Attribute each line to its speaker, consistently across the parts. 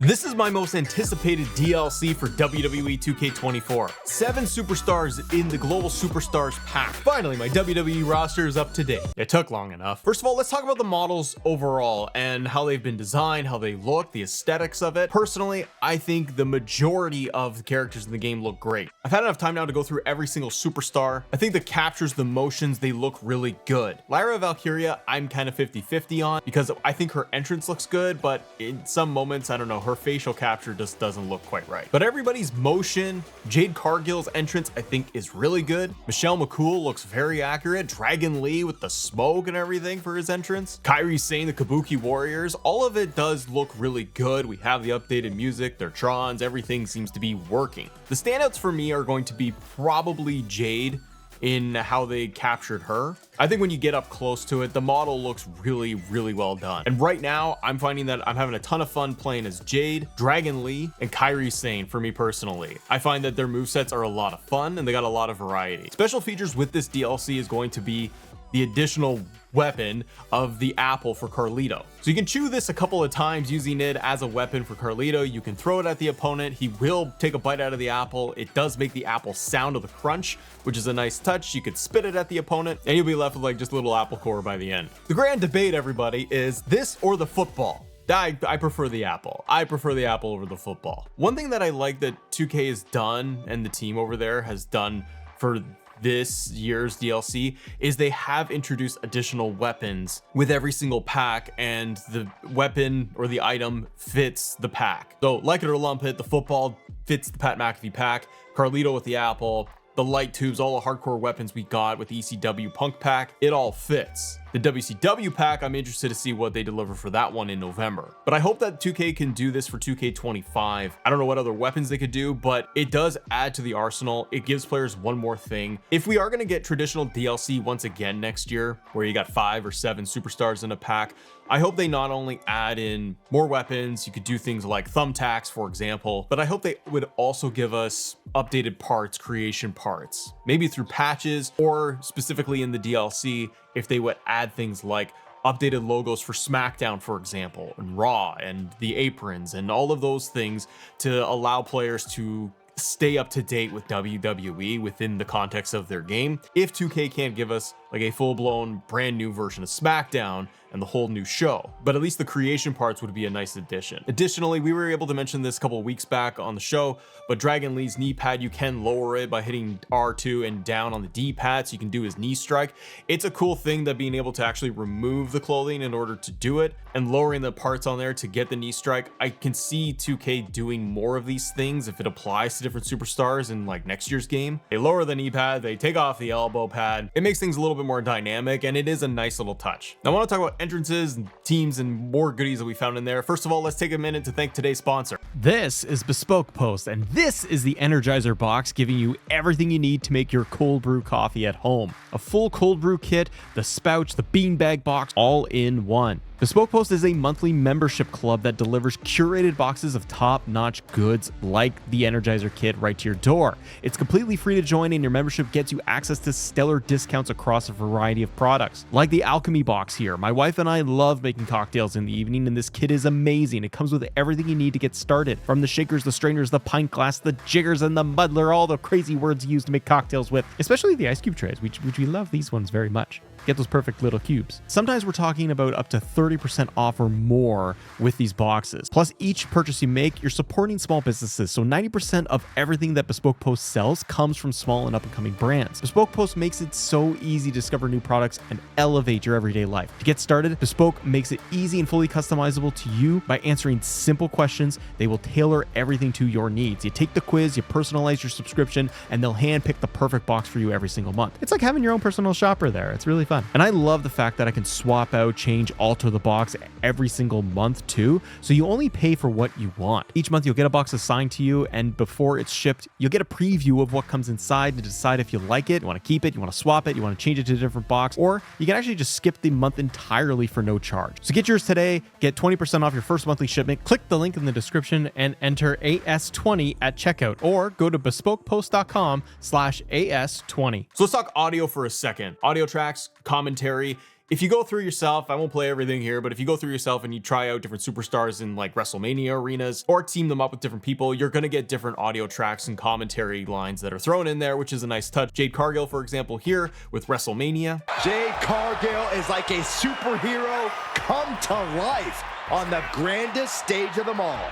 Speaker 1: This is my most anticipated DLC for WWE 2K24. 7 superstars in the Global Superstars pack. Finally, my WWE roster is up to date. It took long enough. First of all, let's talk about the models overall and how they've been designed, how they look, the aesthetics of it. Personally, I think the majority of the characters in the game look great. I've had enough time now to go through every single superstar. I think the captures, the motions, they look really good. Lyra Valkyria, I'm kind of 50-50 on because I think her entrance looks good, but in some moments, I don't know, her facial capture just doesn't look quite right. But everybody's motion, Jade Cargill's entrance, I think is really good. Michelle McCool looks very accurate. Dragon Lee with the smoke and everything for his entrance. Kairi Sane, the Kabuki Warriors, all of it does look really good. We have the updated music, their Trons, everything seems to be working. The standouts for me are going to be probably Jade in how they captured her. I think when you get up close to it, the model looks really, really well done. And right now, I'm finding that I'm having a ton of fun playing as Jade, Dragon Lee, and Kairi Sane for me personally. I find that their movesets are a lot of fun and they got a lot of variety. Special features with this DLC is going to be the additional weapon of the apple for Carlito. So you can chew this a couple of times using it as a weapon for Carlito. You can throw it at the opponent. He will take a bite out of the apple. It does make the apple sound of the crunch, which is a nice touch. You could spit it at the opponent and you'll be left with like just a little apple core by the end. The grand debate, everybody, is this or the football. I prefer the apple. I prefer the apple over the football. One thing that I like that 2K has done and the team over there has done for this year's DLC is they have introduced additional weapons with every single pack, and the weapon or the item fits the pack. So like it or lump it, the football fits the Pat McAfee pack, Carlito with the apple, the light tubes, all the hardcore weapons we got with the ECW Punk pack, it all fits. The WCW pack, I'm interested to see what they deliver for that one in November. But I hope that 2K can do this for 2K25. I don't know what other weapons they could do, but it does add to the arsenal. It gives players one more thing. If we are going to get traditional DLC once again next year, where you got 5 or 7 superstars in a pack, I hope they not only add in more weapons, you could do things like thumbtacks, for example, but I hope they would also give us updated parts, creation parts, maybe through patches or specifically in the DLC, if they would add things like updated logos for SmackDown, for example, and Raw and the aprons and all of those things to allow players to stay up to date with WWE within the context of their game. If 2K can't give us like a full-blown brand new version of SmackDown and the whole new show, but at least the creation parts would be a nice addition. Additionally, we were able to mention this a couple of weeks back on the show, but Dragon Lee's knee pad, you can lower it by hitting R2 and down on the D-pad, so you can do his knee strike. It's a cool thing that being able to actually remove the clothing in order to do it and lowering the parts on there to get the knee strike. I can see 2K doing more of these things if it applies to different superstars in like next year's game. They lower the knee pad, they take off the elbow pad. It makes things a little bit more dynamic and it is a nice little touch. Now I want to talk about entrances and teams and more goodies that we found in there. First of all, let's take a minute to thank today's sponsor.
Speaker 2: This is Bespoke Post, and this is the Energizer box giving you everything you need to make your cold brew coffee at home. A full cold brew kit, the spouch, the beanbag box, all in one. Bespoke Post is a monthly membership club that delivers curated boxes of top-notch goods like the Energizer kit right to your door. It's completely free to join, and your membership gets you access to stellar discounts across a variety of products. Like the Alchemy box here. My wife and I love making cocktails in the evening, and this kit is amazing. It comes with everything you need to get started, from the shakers, the strainers, the pint glass, the jiggers, and the muddler, all the crazy words used to make cocktails with, especially the ice cube trays, which we love these ones very much. Get those perfect little cubes. Sometimes we're talking about up to 30% off or more with these boxes. Plus, each purchase you make, you're supporting small businesses. So 90% of everything that Bespoke Post sells comes from small and up-and-coming brands. Bespoke Post makes it so easy to discover new products and elevate your everyday life. To get started, Bespoke makes it easy and fully customizable to you by answering simple questions. They will tailor everything to your needs. You take the quiz, you personalize your subscription, and they'll handpick the perfect box for you every single month. It's like having your own personal shopper there. It's really fun. And I love the fact that I can swap out, change, alter the box every single month too. So you only pay for what you want. Each month you'll get a box assigned to you, and before it's shipped, you'll get a preview of what comes inside to decide if you like it, you want to keep it, you want to swap it, you want to change it to a different box, or you can actually just skip the month entirely for no charge. So get yours today, get 20% off your first monthly shipment. Click the link in the description and enter AS20 at checkout, or go to bespokepost.com/AS20.
Speaker 1: So let's talk audio for a second. Audio tracks, commentary. if you go through yourself, I won't play everything here, but if you go through yourself and you try out different superstars in like WrestleMania arenas or team them up with different people, you're going to get different audio tracks and commentary lines that are thrown in there, which is a nice touch. Jade Cargill, for example, here with WrestleMania.
Speaker 3: Jade Cargill is like a superhero come to life on the grandest stage of them all.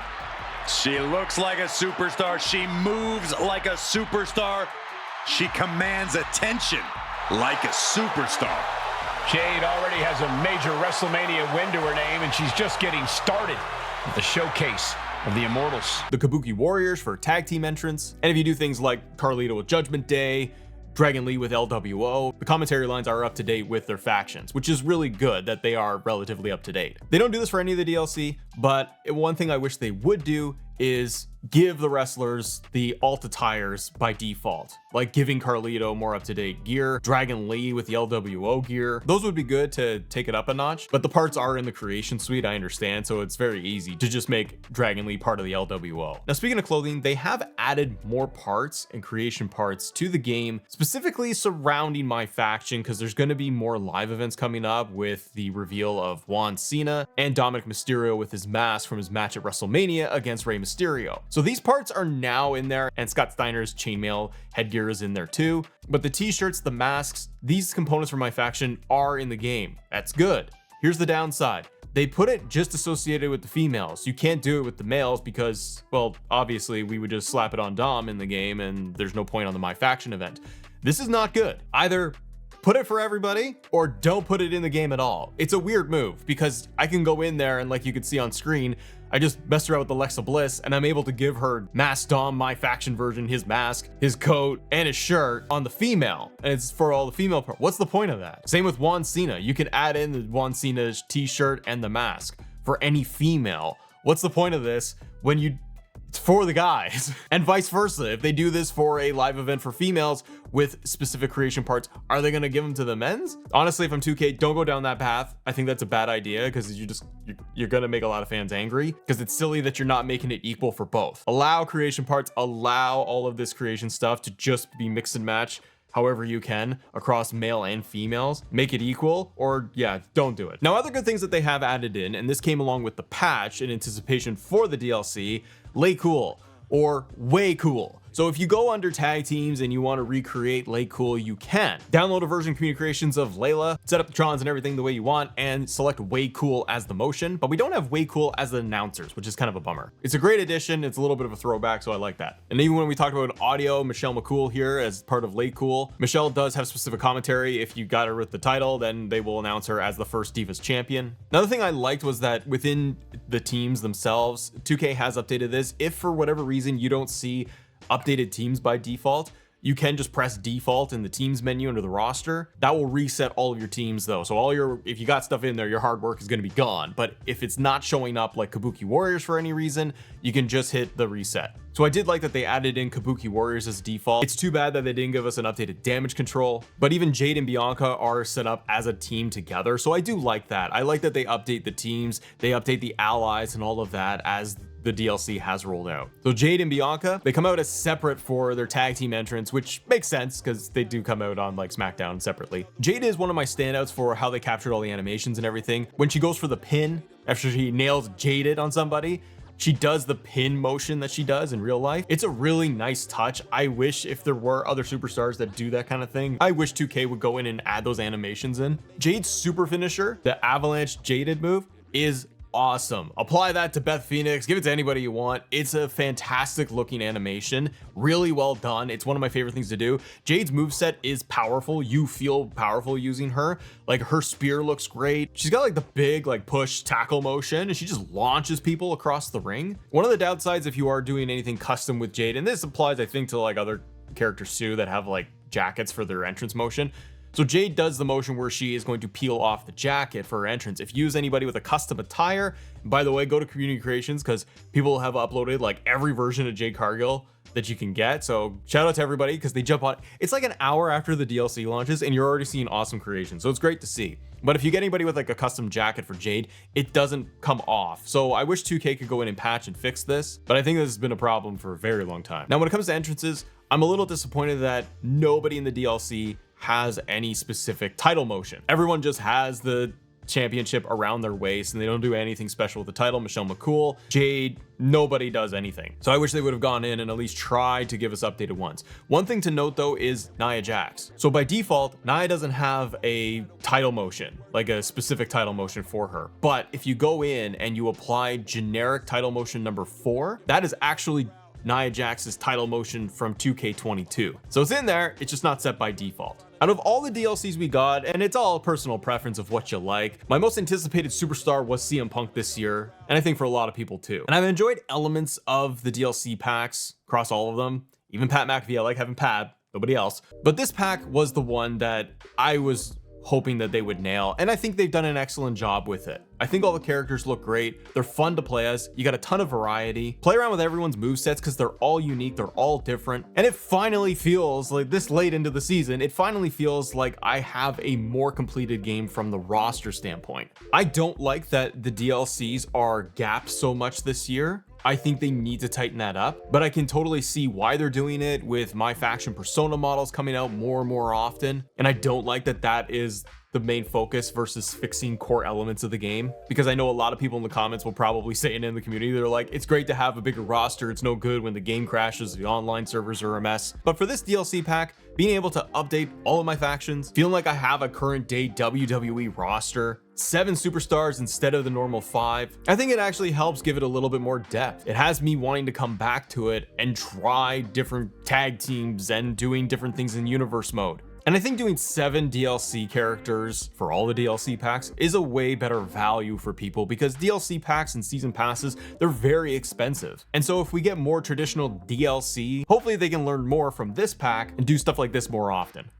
Speaker 4: She looks like a superstar. She moves like a superstar. She commands attention like a superstar.
Speaker 5: Jade already has a major WrestleMania win to her name, and she's just getting started with the showcase of the Immortals.
Speaker 1: The Kabuki Warriors for tag team entrance. And if you do things like Carlito with Judgment Day, Dragon Lee with LWO, the commentary lines are up to date with their factions, which is really good that they are relatively up to date. They don't do this for any of the DLC, but one thing I wish they would do is give the wrestlers the alt attires by default, like giving Carlito more up-to-date gear, Dragon Lee with the LWO gear. Those would be good to take it up a notch, but the parts are in the creation suite, I understand, so it's very easy to just make Dragon Lee part of the LWO. Now, speaking of clothing, they have added more parts and creation parts to the game, specifically surrounding my faction, because there's going to be more live events coming up with the reveal of Juan Cena and Dominic Mysterio with his mask from his match at WrestleMania against Rey Mysterio. So these parts are now in there, and Scott Steiner's chainmail headgear is in there too. But the t-shirts, the masks, these components from my faction are in the game. That's good. Here's the downside. They put it just associated with the females. You can't do it with the males because, well, obviously we would just slap it on Dom in the game and there's no point on the My Faction event. This is not good. Either put it for everybody or don't put it in the game at all. It's a weird move because I can go in there and, like you can see on screen, I just messed around with Alexa Bliss and I'm able to give her Mask Dom, My Faction version, his mask, his coat, and his shirt on the female. And it's for all the female part. What's the point of that? Same with Juan Cena. You can add in the Juan Cena's t-shirt and the mask for any female. What's the point of this when it's for the guys? And vice versa. If they do this for a live event for females with specific creation parts, are they going to give them to the men's? Honestly, if I'm 2K, don't go down that path. I think that's a bad idea because you're going to make a lot of fans angry because it's silly that you're not making it equal for both. Allow creation parts, allow all of this creation stuff to just be mix and match however you can across male and females. Make it equal, or yeah, don't do it. Now, other good things that they have added in, and this came along with the patch in anticipation for the DLC, Lay Cool or Way Cool. So if you go under tag teams and you want to recreate Lay Cool, you can. Download a version community creations of Layla, set up the Trons and everything the way you want, and select Way Cool as the motion, but we don't have Way Cool as the announcers, which is kind of a bummer. It's a great addition. It's a little bit of a throwback, so I like that. And even when we talked about audio, Michelle McCool here as part of Lay Cool. Michelle does have specific commentary. If you got her with the title, then they will announce her as the first Divas champion. Another thing I liked was that within the teams themselves, 2K has updated this. If for whatever reason you don't see updated teams by default, you can just press default in the teams menu under the roster. That will reset all of your teams though. So if you got stuff in there, your hard work is going to be gone. But if it's not showing up like Kabuki Warriors for any reason, you can just hit the reset. So I did like that they added in Kabuki Warriors as default. It's too bad that they didn't give us an updated damage control, but even Jade and Bianca are set up as a team together. So I do like that. I like that they update the teams, they update the allies and all of that as the DLC has rolled out. So Jade and Bianca, they come out as separate for their tag team entrance, which makes sense because they do come out on like SmackDown separately. Jade is one of my standouts for how they captured all the animations and everything. When she goes for the pin after she nails Jaded on somebody, she does the pin motion that she does in real life. It's a really nice touch. I wish if there were other superstars that do that kind of thing, I wish 2K would go in and add those animations in. Jade's super finisher, the Avalanche Jaded move, is awesome. Apply that to Beth Phoenix, give it to anybody you want. It's a fantastic looking animation, really well done. It's one of my favorite things to do. Jade's moveset is powerful. You feel powerful using her. Like her spear looks great. She's got like the big like push tackle motion and she just launches people across the ring. One of the downsides if you are doing anything custom with Jade, and this applies I think to like other characters too that have like jackets for their entrance motion. So Jade does the motion where she is going to peel off the jacket for her entrance. If you use anybody with a custom attire, by the way, go to community creations because people have uploaded like every version of Jade Cargill that you can get. So shout out to everybody because they jump on. It's like an hour after the DLC launches and you're already seeing awesome creations. So it's great to see. But if you get anybody with like a custom jacket for Jade, it doesn't come off. So I wish 2K could go in and patch and fix this, but I think this has been a problem for a very long time. Now, when it comes to entrances, I'm a little disappointed that nobody in the DLC has any specific title motion. Everyone just has the championship around their waist and they don't do anything special with the title. Michelle McCool, Jade, nobody does anything. So I wish they would have gone in and at least tried to give us updated ones. One thing to note though is Nia Jax. So by default, Nia doesn't have a title motion, like a specific title motion for her. But if you go in and you apply generic title motion number 4, that is actually Nia Jax's title motion from 2K22. So it's in there, it's just not set by default. Out of all the DLCs we got, and it's all personal preference of what you like, my most anticipated superstar was CM Punk this year, and I think for a lot of people too. And I've enjoyed elements of the DLC packs across all of them. Even Pat McAfee, I like having Pat, nobody else. But this pack was the one that I was hoping that they would nail, and I think they've done an excellent job with it. I think all the characters look great. They're fun to play as. You got a ton of variety. Play around with everyone's movesets because they're all unique. They're all different. And it finally feels like this late into the season, it finally feels like I have a more completed game from the roster standpoint. I don't like that the DLCs are gapped so much this year. I think they need to tighten that up, but I can totally see why they're doing it with my faction persona models coming out more and more often. And I don't like that that is the main focus versus fixing core elements of the game, because I know a lot of people in the comments will probably say it in the community. They're like, it's great to have a bigger roster. It's no good when the game crashes, the online servers are a mess. But for this DLC pack, being able to update all of my factions, feeling like I have a current day WWE roster, 7 superstars instead of the normal 5, I think it actually helps give it a little bit more depth. It has me wanting to come back to it and try different tag teams and doing different things in universe mode. And I think doing 7 DLC characters for all the DLC packs is a way better value for people, because DLC packs and season passes, they're very expensive. And so if we get more traditional DLC, hopefully they can learn more from this pack and do stuff like this more often.